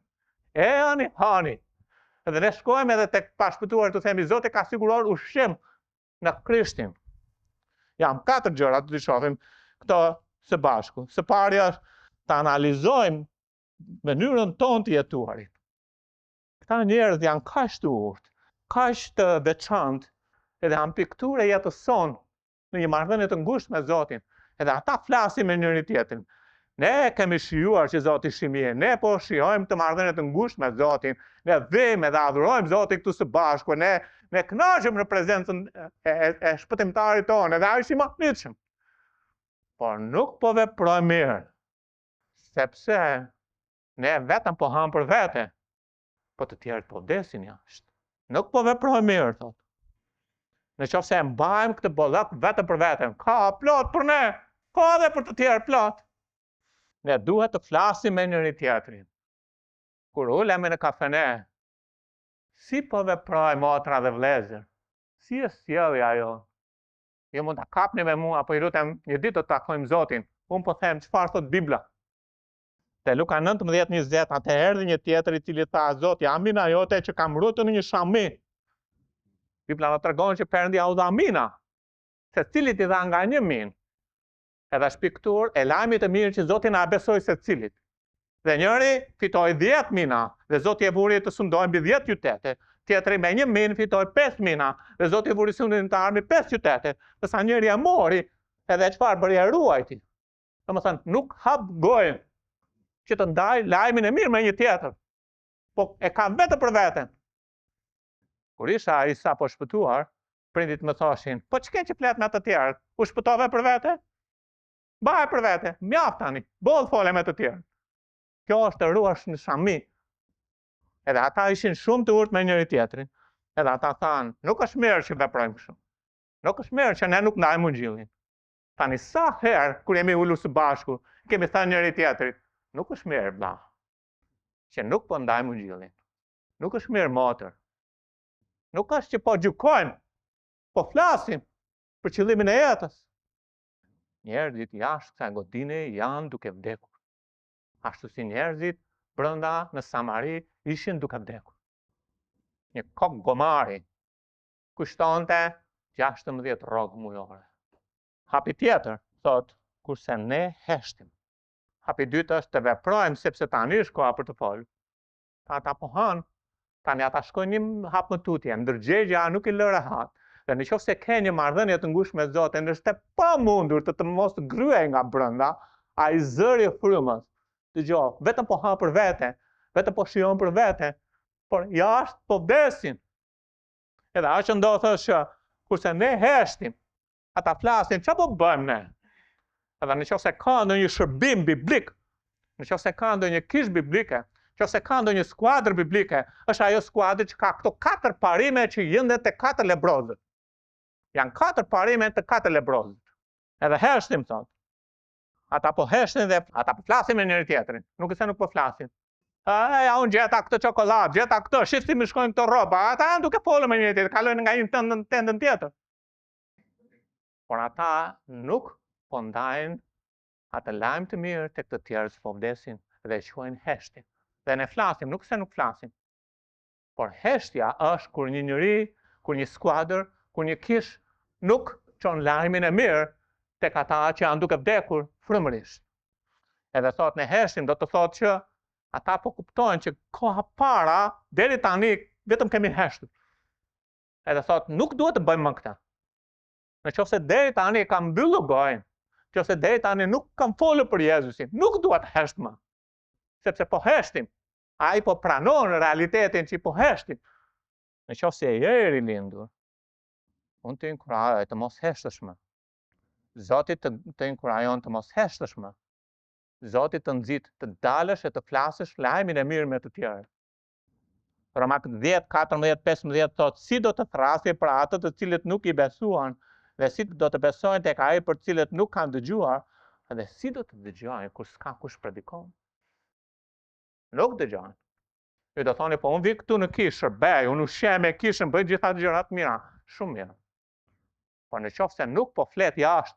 Ani, hani. Edhe ne shkojmë edhe tek pashpëtuar të themi Zoti ka siguruar ushqim në Krishtin. Jam 4 gjëra të shohim këto së bashku. Së pari është të analizojmë mënyrën tonë të jetuarit. Këta njerëz janë kaq të urtë, kaq të veçantë, edhe janë pikturë e jetës sonë në një marrëdhënie të ngushtë me Zotin. Edhe ata flasin me njëri tjetrin. Ne kemi shijuar që Zoti shihje, ne po shijojmë të marrëdhënie të ngushtë me Zotin. Ne vëmë dhe adhurojmë Zotin këtu së bashku. Ne kënaqem në prezencën e shpëtimtarit tonë, edhe ai është i mëdhshëm. Por nuk po veprojmë mirë, sepse ne vetëm po ham për vete, po të tjerët po vdesin jashtë. Nuk po veprojmë mirë, thot. Në qoftë se mbajmë këtë bollëk vetëm për veten, ka plot për ne, ka edhe për të tjerë plot. Ne duhet të flasim me njëri tjetrin. Kur ulemi në kafene, si po veprojmë motra dhe vëllezër? Si është sjellja ajo? Ju mund ta kapni me mua, apo i lutem një ditë të takojmë Zotin. Unë po them çfarë thot Bibla. Te Luka 19:20, atë erdhi një tjetër i cili tha, Zoti, a mina jote që kam rrutur në një shami. Bibla na tregon që Perëndia u dha mina, secilit i dha nga një minë. Edhe është pikturë e lajmit të mirë që Zoti na besoi secilit. Dhe njëri fitoi 10 mina, dhe Zoti e vuri të sundojë mbi 10 qytete. Tjetri me 1 minë fitoi 5 mina, dhe Zoti e vuri sundin të armi 5 qytete. Përsa njëri e mori, edhe çfarë bëri, e ruajti. Domethënë, nuk hap gojën që të ndaj lajmin e mirë me një tjetër, po e ka vetë për veten. Kur isha ai sapo shpëtuar, prindit më thoshin, po ç'ke që flet me të tjerë? U shpëtove për vete? Baje për vete, mjaft tani, boll fole me të tjerë. Kjo është të ruash në shami. Edhe ata ishin shumë të urtë me njëri tjetrin. Edhe ata thanë, nuk është mirë që veprojmë kështu. Nuk është mirë që ne nuk ndajmë ungjillin. Tani sa herë kur jemi ulur së bashku, kemi thënë njëri tjetrit, nuk është mirë vlla, që nuk po ndajmë ungjillin. Nuk është mirë motër. Nuk është që po gjykojmë, po flasim për qëllimin e jetës. Njerëzit jashtë kësaj godine janë duke vdekur. Ashtu si njerëzit brenda në Samari ishin duke vdekur. Një kokë gomari kushtonte 16 rrogë mujore. Hapi tjetër, thot, kurse ne heshtim. Hapi dytë është të veprojmë sepse tani është koha për të folur. Ata po hanë, tani ata shkojnë një hap më tutje, ndërgjegja nuk i lë rehat. Dhe nëse ke një marrëdhënie të ngushtë me Zotin, është e pamundur të mos gryej nga brenda ai zëri i frymës, Dëgjoj, vetëm po ha për vete, vetëm po shijon për vete, por jashtë po vdesin. Edhe aq ndodh është kurse ne heshtim, ata flasin, çfarë po bëjmë ne? Edhe nëse ka ndonjë shërbim biblik, nëse ka ndonjë kish biblike, nëse ka ndonjë skuadër biblike, është ajo skuadër që ka këto 4 parime që jëndet te 4 lebrozët. Janë 4 parime të 4 lebrozët. Edhe heshtim thot. Ata po heshtin dhe ata po flasin me njëri tjetrin. Nuk e se nuk po flasin. Ja, unë gjeta këtë çokoladë, gjeta këtë, shif si më shkojnë këto rroba. Ata janë duke folur me njëri tjetrin, kalojnë nga një tendën tjetër. Por ata nuk po ndajnë atë lajm të mirë tek të tjerë që po vdesin dhe quajnë heshtin. Dhe ne flasim, nuk se nuk flasim. Por heshtja është kur një njeri, kur një skuadër, kur një kish nuk çon lajmin e mirë tek ata që janë duke vdekur frymërisht. Edhe thot ne heshtim, do të thotë që ata po kuptojnë që koha para deri tani vetëm kemi heshtur. Edhe thot nuk duhet të bëjmë më këtë. Nëse deri tani kam mbyllur gojën, nëse deri tani nuk kam folur për Jezusin, nuk duhet të hesht më. Sepse po heshtim. Ai po pranon realitetin që po heshtim. Nëse je i rilindur, unë të inkurajoj të mos heshtësh më. Zoti të inkurajon të mos heshtësh më. Zoti të nxit të dalësh e të flasësh lajmin e mirë me të tjerë. Roma 10, 14, 15 thot, si do të thrasje për atë të cilët nuk i besuan, dhe si do të besojnë tek ai për të cilët nuk kanë dëgjuar, dhe si do të dëgjojnë kur s'ka kush predikon. Nuk dëgjojnë. Ju do thoni, po unë vi këtu në kishë, shërbej, unë ushqem me kishën, bëj gjitha gjërat mira, shumë mirë. Por nëse nuk po flet jashtë,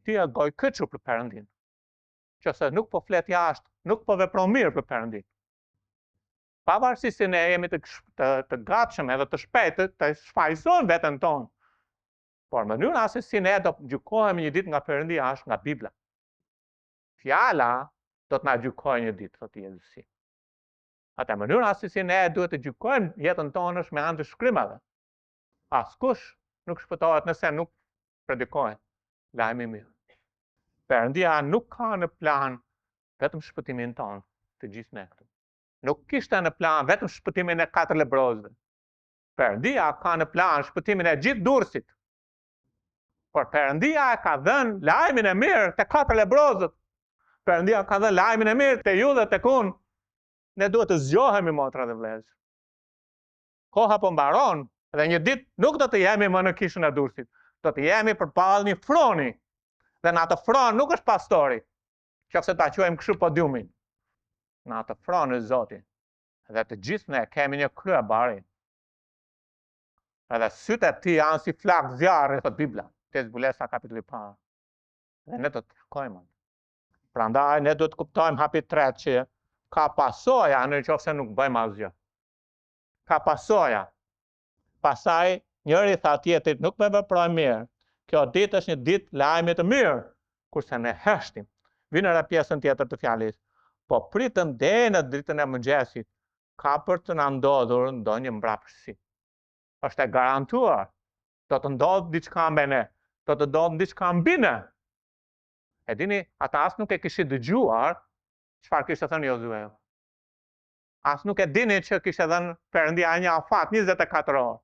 ti e goj këçur për Perëndin. Nëse nuk po flet jashtë, nuk po vepron mirë për Perëndin. Pavarësisht se ne jemi të gatshëm edhe të shpejtë të shfaqsojmë veten tonë. Por mënyra se si ne do gjykohemi një ditë nga Perëndia është nga Bibla. Fjala do të na gjykojë një ditë, thotë Jezusi. Atë mënyra se si ne duhet të gjykojmë jetën tonë është me anë të shkrimave. Askush nuk shpëtohet nëse nuk predikojnë lajmi mirë. Perëndia nuk ka në plan vetëm shpëtimin tonë të gjithë ne këtu. Nuk kishte në plan vetëm shpëtimin e 4 lebrozëve. Perëndia ka në plan shpëtimin e gjithë Durrësit. Por Perëndia e ka dhënë lajmin e mirë te 4 lebrozët. Perëndia ka dhënë lajmin e mirë te ju dhe tek unë. Ne duhet të zgjohemi motra dhe vëllezër. Koha po mbaron dhe një ditë nuk do të jemi më në kishën e Durrësit. Do të jemi përballë një froni. Dhe në atë fron nuk është pastori, qofse ta quajmë kështu podiumin. Në atë fron është Zoti. Dhe të gjithë ne kemi një kryebari. Edhe sytë e tij janë si flak zjarri, thot Bibla, te Zbulesa kapitulli 1. Dhe ne do të shkojmë. Prandaj ne duhet të kuptojmë hapi 3 që ka pasoja nëse nuk bëjmë asgjë. Ka pasoja. Pastaj njëri tha tjetrit, nuk më veproj mirë. Kjo ditë është një ditë lajmi të mirë, kurse ne heshtim. Vinë në pjesën tjetër të fjalës. Po pritëm deri në dritën e mëngjesit, ka për të na ndodhur ndonjë mbrapshtësi. Është e garantuar. Do të ndodhë diçka me ne, do të ndodhë diçka mbi ne. E dini, ata as nuk e kishin dëgjuar çfarë kishte thënë Jozue. As nuk e dini që kishte dhënë Perëndia një afat 24 orë.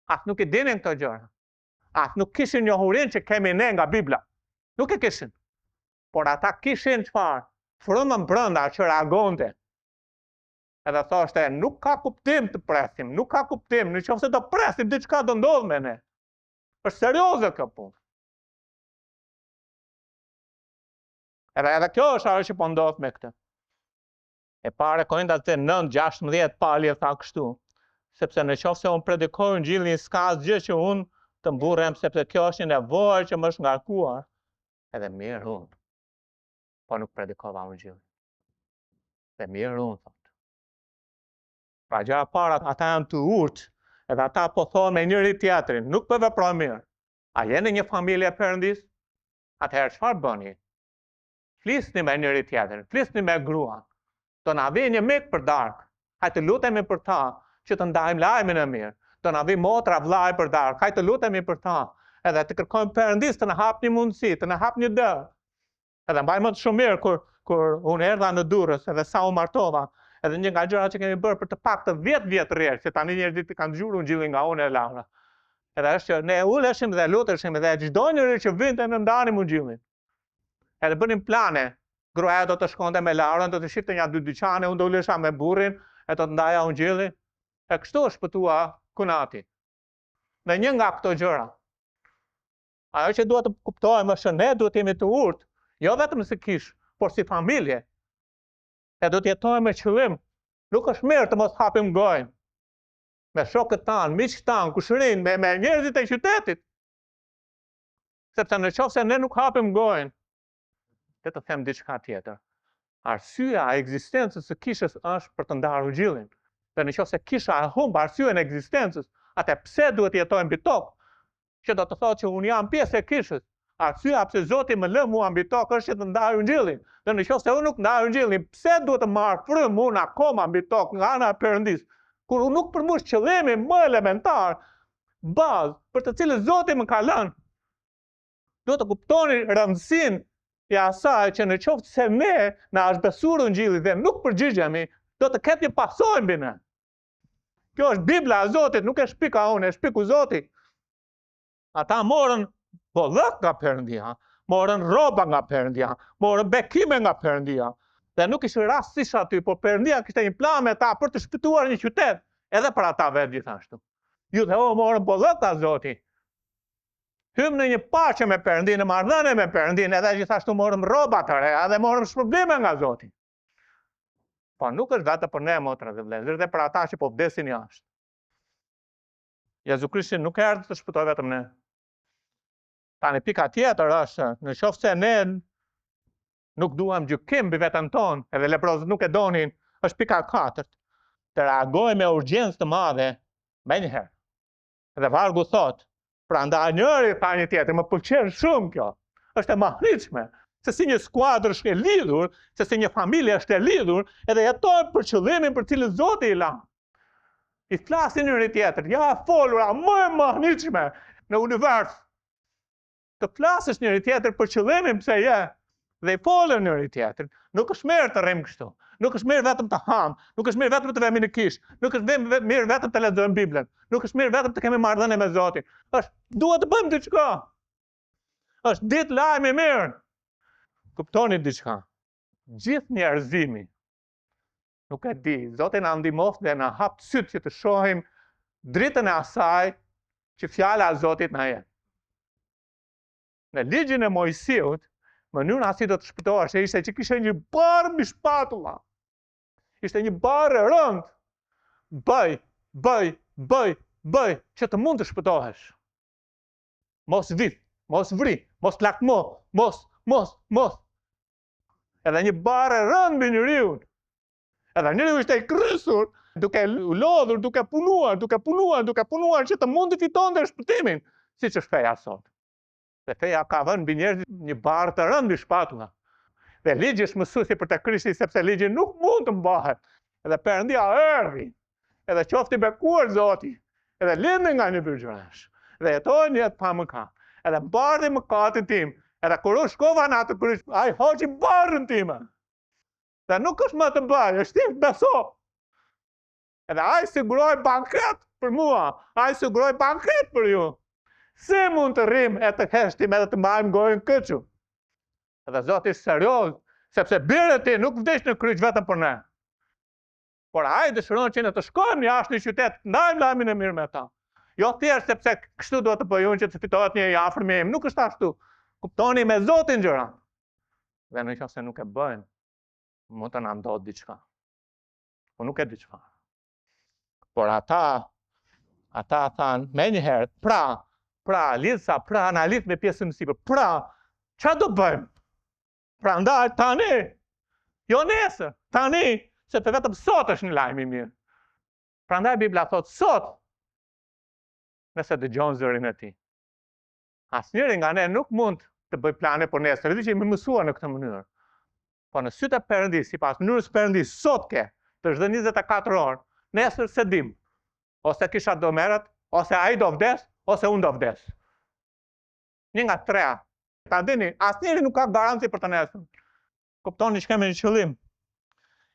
As nuk e dinin këto gjëra. As nuk kishin njohurinë që kemi ne nga Bibla. Nuk e kishin. Por ata kishin çfarë? Frymën brenda që reagonte. Edhe thoshte, nuk ka kuptim të presim, nuk ka kuptim, nëse do presim diçka do ndodh me ne. Është serioze kjo punë. Edhe kjo është ajo që po ndodh me këtë. E para Korintas 9:16 Pali tha kështu, sepse nëse unë predikoj Ungjillin s'ka asgjë që unë të mburrem, sepse kjo është një nevojë që më është ngarkuar, edhe mirë unë. Po nuk predikova Ungjillin. Dhe mirë unë, thot. Pra gjëra para, ata janë të urtë, edhe ata po thonë me njëri tjetrin, nuk po veproj mirë. A jeni një familje Perëndis? Atëherë çfarë bëni? Flisni me njëri tjetrin, flisni me gruan. Do na vi një mik për darkë. Hajtë lutemi për ta, që të ndajmë lajmin e mirë. Do na vi motra vllai për darkë. Hajtë lutemi për ta, edhe të kërkojmë Perëndis të na hap një mundësi, të na hap një dër. Edhe mbaj më të shumë mirë kur unë erdha në Durrës edhe sa u martova, edhe një nga gjërat që kemi bërë për të pak të 10 vjet rreth, që tani njerëzit kanë dëgjuar Ungjillin nga unë e Laura. Edhe është që ne uleshim dhe luteshim dhe çdo njeri që vinte në ndanim Ungjillin. Edhe bënim plane. Gruaja do të shkonte me Laurën, do të shifte një 2 dyqane, unë do ulesha me burrin, e do të ndaja Ungjillin. E kështu shpëtua Kunati. Dhe një nga këto gjëra, ajo që duhet të kuptojmë është ne duhet jemi të urtë, jo vetëm si kish, por si familje. E do të jetojmë me qëllim. Nuk është mirë të mos hapim gojën me shokët tanë, miqtë tanë, kushërin, me njerëzit e qytetit. Sepse në qoftë se ne nuk hapim gojën, le të them diçka tjetër. Arsyeja e ekzistencës së kishës është për të ndarë Ungjillin. Dhe nëse kisha e humb arsyeën e ekzistencës, atë pse duhet jetojmë mbi tokë? Që do të thotë që unë jam pjesë e kishës. Arsyeja pse Zoti më lë mua mbi tokë është që të ndaj Ungjillin. Dhe nëse unë nuk ndaj Ungjillin, pse duhet të marr frymë unë akoma mbi tokë nga ana e Perëndis? Kur unë nuk përmbush qëllimin më elementar, bazë për të cilën Zoti më ka lënë. Duhet të kuptoni rëndësinë e asaj që në qoftë se ne na është besuar Ungjilli dhe nuk përgjigjemi, do të ketë një pasojë mbi ne. Kjo është Bibla e Zotit, nuk e shpika unë, e shpiku Zoti. Ata morën bollëk nga Perëndia, morën rroba nga Perëndia, morën bekime nga Perëndia. Dhe nuk ishte rastisht aty, por Perëndia kishte një plan me ta për të shpëtuar një qytet, edhe për ata vetë gjithashtu. Ju dhe morën bollëk nga Zoti. Hym në një paqe me Perëndin, në marrëdhënie me Perëndin, edhe gjithashtu morëm rroba të reja dhe morëm shpërblime nga Zoti. Po nuk është vetëm për ne, motra dhe vëllezër, dhe për ata që po vdesin jashtë. Jezu Krishti nuk erdhi të shpëtoj vetëm ne. Tani pika tjetër është, në qoftë se ne nuk duam gjykim mbi veten tonë, edhe leprozët nuk e donin, është pika 4. Të reagojmë me urgjencë të madhe, menjëherë. Dhe vargu thotë, prandaj njëri tha një tjetër, më pëlqen shumë kjo. Është e mahnitshme, se si një skuadër është e lidhur, se si një familje është e lidhur, edhe jetojnë për qëllimin për cilën Zoti i la. I flasin njëri tjetër, ja folura më e mahnitshme në univers. Të flasësh njëri tjetër për qëllimin pse je, dhe i folën njëri tjetër. Nuk është mirë të rrim kështu. Nuk është mirë vetëm të ham, nuk është mirë vetëm të vemi në kishë, nuk është mirë vetëm të lexojmë Biblën, nuk është mirë vetëm të kemi marrëdhënie me Zotin. Duhet të bëjmë diçka. Është ditë lajmi mirë. Kuptoni diçka. Gjithë njerëzimi, nuk e di, Zoti na ndihmoft dhe na hap syt që të shohim dritën e asaj që fjala e Zotit na jep. Në ligjin e Mojsiut, mënyra si do të shpëtohesh ishte që kishte një barë mbi shpatulla. Ishte një barë e rëndë. Bëj, që të mund të shpëtohesh. Mos vit, mos vri, mos lakmo, mos. Edhe një barë e rëndë mbi njeriu. Edhe njeriu ishte i krysur, duke lodhur, duke punuar që të mund të fitonte shpëtimin, siç është feja sot. Dhe feja ka vënë mbi njerëzit një barë të rëndë mbi shpatulla. Dhe ligji është mësuesi për të Krishtin, sepse ligji nuk mund të mbahet. Edhe Perëndia erdhi. Edhe qofti bekuar Zoti. Edhe lindi nga një bygjëresh. Dhe jetoi një jetë pa mëkat. Edhe mbarti mëkatin tim. Edhe kur u shkova në atë kryq, ai hoqi barrën time. Dhe nuk është më të bëj, është tim beso. Edhe ai siguroi banket për mua. Ai siguroi banket për ju. Se mund të rrim e të heshtim edhe të mbajmë gojën këtu. Edhe Zoti është serioz, sepse birët ti nuk vdesh në kryq vetëm për ne. Por ai dëshiron që ne të shkojmë jashtë në qytet, ndajmë lajmin e mirë me ta. Jo thjesht sepse kështu duhet të bëjmë që të fitohet një i afërm im, nuk është ashtu. Kuptoni me Zotin gjëra. Dhe nëse nuk e bëjmë, mund të na ndodhë diçka. Po nuk e di çfarë. Por ata thanë menjëherë, na lidh me pjesën sipër. Çfarë do bëjmë? Prandaj tani, jo nesër, tani, sepse vetëm sot është një lajm i mirë. Prandaj Bibla thotë sot, nëse dëgjon zërin e tij. Asnjëri nga ne nuk mund të bëj plane për nesër, edhe që jemi mësuar në këtë mënyrë. Po në sytë e Perëndis, sipas mënyrës Perëndis, sot ke, të çdo 24 orë, nesër se dim. Ose kisha do merret, ose ai do vdes, ose unë do vdes. Një nga treja. Ta dini, asnjëri nuk ka garanci për të nesërmen. Kuptoni që kemi një qëllim.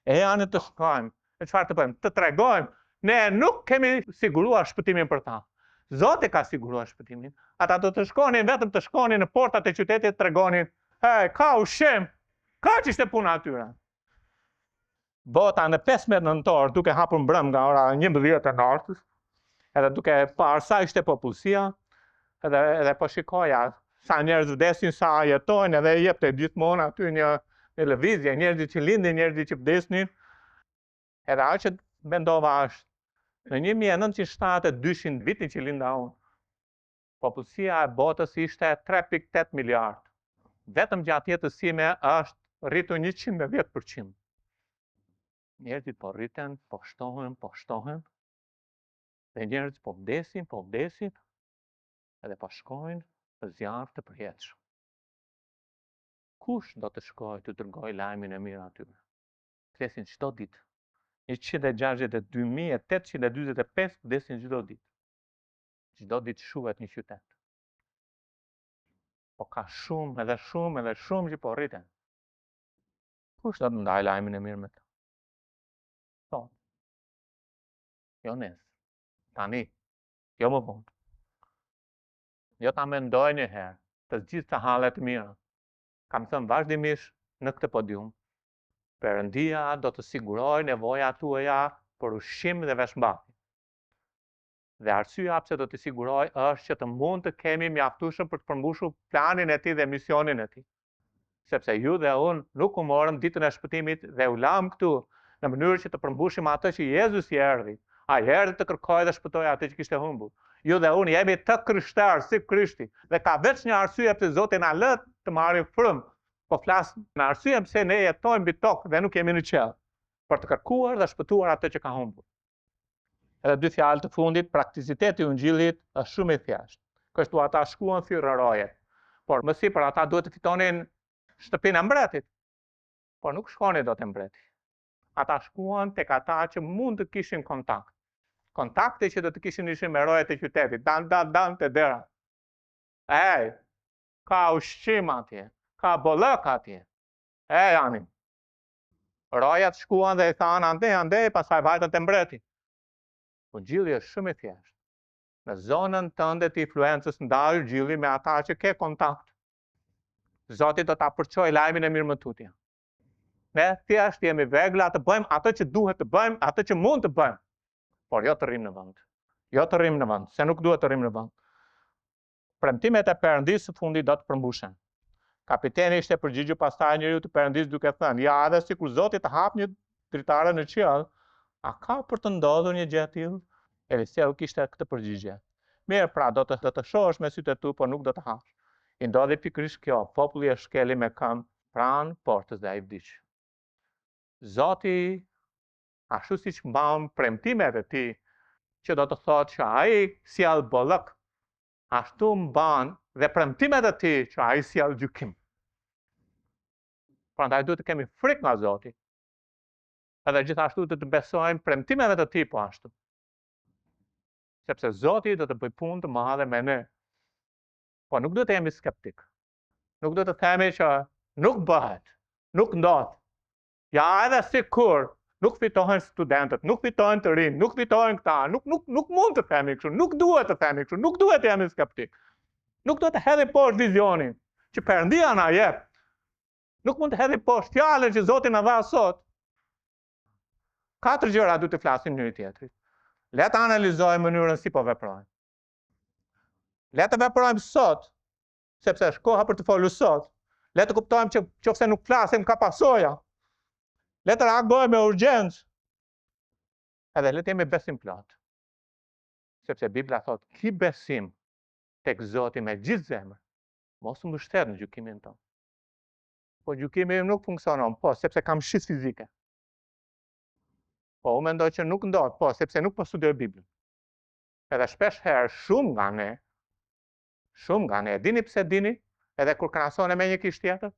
E janë të shkojmë, e çfarë të bëjmë? Të tregojmë, ne nuk kemi siguruar shpëtimin për ta. Zoti ka siguruar shpëtimin. Ata do të shkonin, vetëm të shkonin në portat e qytetit, tregonin, ka ushqim, ka që ishte puna atyre. Bota në 15 nëntor, duke hapur mbrëm nga ora 11 e natës, edhe duke parë sa ishte popullsia, edhe po shikoja sa njerëz vdesin, sa jetojnë, edhe jepte gjithmonë aty një lëvizje, njerëzit që lindin, njerëzit që vdesnin. Edhe ajo që mendova është, në 1972 vitin që linda unë, popullsia e botës ishte 3.8 miliard. Vetëm gjatë jetës time është rritur 110%. Njerëzit po rriten, po shtohen, dhe njerëzit po vdesin, edhe po shkojnë në zjarr të përjetshëm. Kush do të shkojë të dërgojë lajmin e mirë atyre? Vdesin çdo ditë. 162.845 vdesin çdo ditë. Çdo ditë shuhet një qytet. Po ka shumë që po rriten. Kush do të ndajë lajmin e mirë me ta? Sot. Jo nesër. Tani. Jo më vonë. Jo ta mendoj një herë të gjitha hallet mira. Kam thënë vazhdimisht në këtë podium. Perëndia do të sigurojë nevojat tuaja për ushqim dhe veshmbathje. Dhe arsyeja pse do të sigurojë është që të mund të kemi mjaftueshëm për të përmbushur planin e tij dhe misionin e tij. Sepse ju dhe unë nuk u morëm ditën e shpëtimit dhe u lam këtu në mënyrë që të përmbushim atë që Jezusi erdhi. Ai erdhi të kërkojë dhe shpëtojë atë që kishte humbur. Ju dhe unë jemi të krishterë si Krishti dhe ka veç një arsye pse Zoti na lë të marrim frymë. Po flas në arsye pse ne jetojmë mbi tokë dhe nuk jemi në qiell, për të kërkuar dhe shpëtuar atë që ka humbur. Edhe dy fjalë të fundit, praktikiteti i Ungjillit është shumë i thjeshtë. Kështu ata shkuan thyrë roje, por më sipër ata duhet të fitonin shtëpinë e mbretit, por nuk shkonin dot te mbreti. Ata shkuan tek ata që mund të kishin kontakt. Kontakte që do të kishin ishin me rojet e qytetit, dan te dera. Ka ushqim atje. Ka bollëk atje. Janin. Rojat shkuan dhe i thanë ande, pastaj vajtën te mbreti. Ungjilli është shumë i thjeshtë. Në zonën tënde të influencës ndaj ungjilli me ata që ke kontakt. Zoti do ta përçojë lajmin e mirë më tutje. Ne thjesht jemi vegla të bëjmë atë që duhet të bëjmë, atë që mund të bëjmë. Por jo të rrim në vend. Jo të rrim në vend, se nuk duhet të rrim në vend. Premtimet e Perëndisë së fundit do të përmbushen. Kapiteni ishte përgjigjur pastaj njeriu të Perëndisë duke thënë, ja, edhe sikur Zoti të hap një dritare në qiell, a ka për të ndodhur një gjë e tillë? Eliseu kishte këtë përgjigje. Mirë, pra do të shohësh me sytë e tu, por nuk do të hash. I ndodhi pikërisht kjo, populli e shkeli me këmbë pranë portës dhe ai vdiq. Zoti, ashtu siç mban premtimet e tij, që do të thotë që ai sjell bollëk, ashtu mban dhe premtimet e tij që ai sjell gjykim. Prandaj duhet të kemi frikë nga Zoti. Edhe gjithashtu të besojmë premtimeve të tij po ashtu. Sepse Zoti do të bëjë punë të madhe me ne. Po nuk duhet të jemi skeptik. Nuk duhet të themi që nuk bëhet, nuk ndodh. Ja, edhe sikur nuk fitohen studentët, nuk fitohen të rinj, nuk fitohen këta, nuk mund të themi kështu, nuk duhet të themi kështu, nuk duhet të jemi skeptik. Nuk duhet të hedhim poshtë vizionin që Perëndia na jep. Nuk mund të hedhim poshtë fjalën që Zoti na dha sot. 4 gjëra duhet të flasim njëri tjetrit. Le të analizojmë mënyrën si po veprojmë. Le të veprojmë sot, sepse është koha për të folur sot. Le të kuptojmë që nëse nuk flasim ka pasoja. Le të reagojmë me urgjencë. Edhe le të jemi besim plot. Sepse Bibla thotë, ki besim tek Zoti me gjithë zemrën, mos u mbështet në gjykimin tonë. Po gjykimi im nuk funksionon, po sepse kam shitje fizike. Po u mendoj që nuk ndodh, po sepse nuk po studioj Biblën. Edhe shpesh herë shumë nga ne, dini pse dini? Edhe kur krahasoni me një kish tjetër,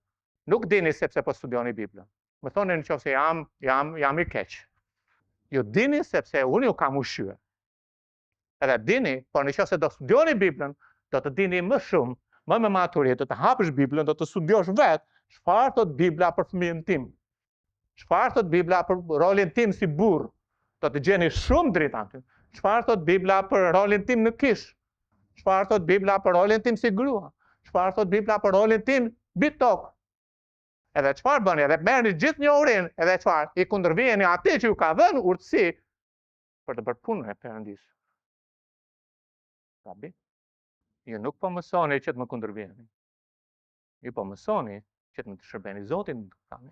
nuk dini sepse po studioni Biblën. Më thonë nëse jam i keq. Ju dini sepse unë ju kam ushqyer. Edhe dini, por nëse do studioni Biblën, do të dini më shumë më me maturitet, të hapësh Biblën, do të studiosh vetë çfarë thot Bibla për fëmijën tim. Çfarë thot Bibla për rolin tim si burr? Do të gjeni shumë dritë aty. Çfarë thot Bibla për rolin tim në kish? Çfarë thot Bibla për rolin tim si grua? Çfarë thot Bibla për rolin tim mbi tokë? Edhe çfarë bëni? Edhe merrni gjithë njohurinë, edhe çfarë? I kundërvijeni atij që ju ka dhënë urtësi për të bërë punën e Perëndisë. Tabi? Ju nuk po mësoni që të më kundërvijeni. Ju po mësoni që të më të shërbeni Zotin tani.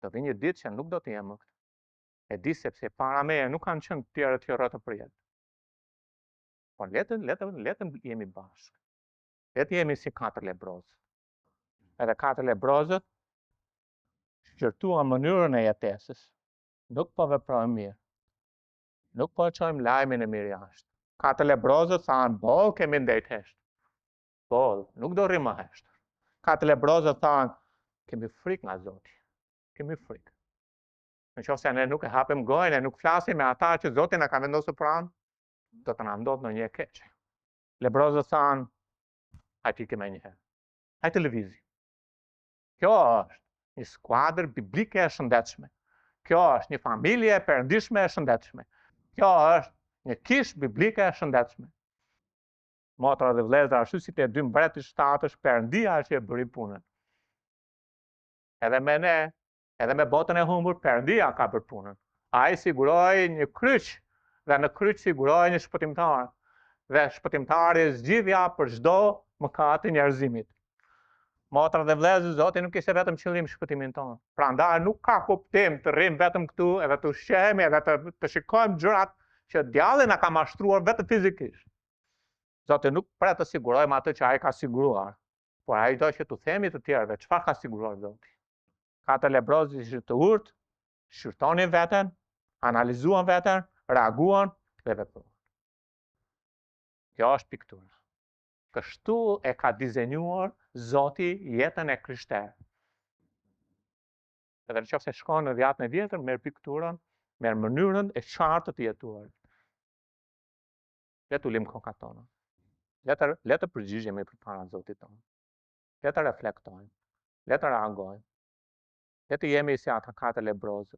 Do vi një ditë që nuk do të jem më këtu. E di sepse para meje nuk kanë qenë të tjerë të rrotë për jetë. Por letëm jemi bashkë. Letë jemi si 4 lebrozë. Edhe 4 lebrozët shqyrtuan mënyrën e jetesës. Nuk po veprojmë mirë. Nuk po çojmë lajmin e mirë jashtë. 4 lebrozët thanë, boll kemi ndejt heshtë. Boll, nuk do rrimë heshtë. 4 lebrozët thanë, kemi frikë nga Zoti. Kemi frikë. Në qoftë se ne nuk e hapim gojën, nuk flasim me ata që Zoti na ka vendosur pranë, do të na ndodhë ndonjë e keqe. Lebrozët thanë, hajde ikëm një herë. Hajde televizi. Kjo është një skuadër biblike e shëndetshme. Kjo është një familje e perëndishme e shëndetshme. Kjo është një kish biblike e shëndetshme. Motra dhe vëllezër, ashtu si te 2 mbret të shtatësh, Perëndia është që e bëri punën. Edhe me ne, edhe me botën e humbur, Perëndia ka bërë punën. Ai siguroi një kryq dhe në kryq siguroi një shpëtimtar. Dhe shpëtimtari zgjidhja për çdo mëkat të njerëzimit. Motra dhe vëllezër, Zoti nuk ishte vetëm qëllim shpëtimin tonë. Prandaj nuk ka kuptim të rrim vetëm këtu edhe të ushqehemi edhe të shikojmë gjërat që djalli na ka mashtruar vetëm fizikisht. Zoti nuk pret të sigurojmë atë që ai ka siguruar, por ai do që t'u themi të tjerëve çfarë ka siguruar Zoti. 4 lebrozë ishte të urtë, shqyrtonin veten, analizuan veten, reaguan dhe vepruan. Kjo është piktura. Kështu e ka dizenjuar Zoti jetën e krishterë. Edhe nëse shkon në dhjetën e vjetër, merr pikturën, merr mënyrën e qartë të jetuar. Le të ulim kokat tona. Le të përgjigjemi përpara Zotit tonë. Le të reflektojmë. Le të reagojmë. Le të jemi si ata 4 lebrozë.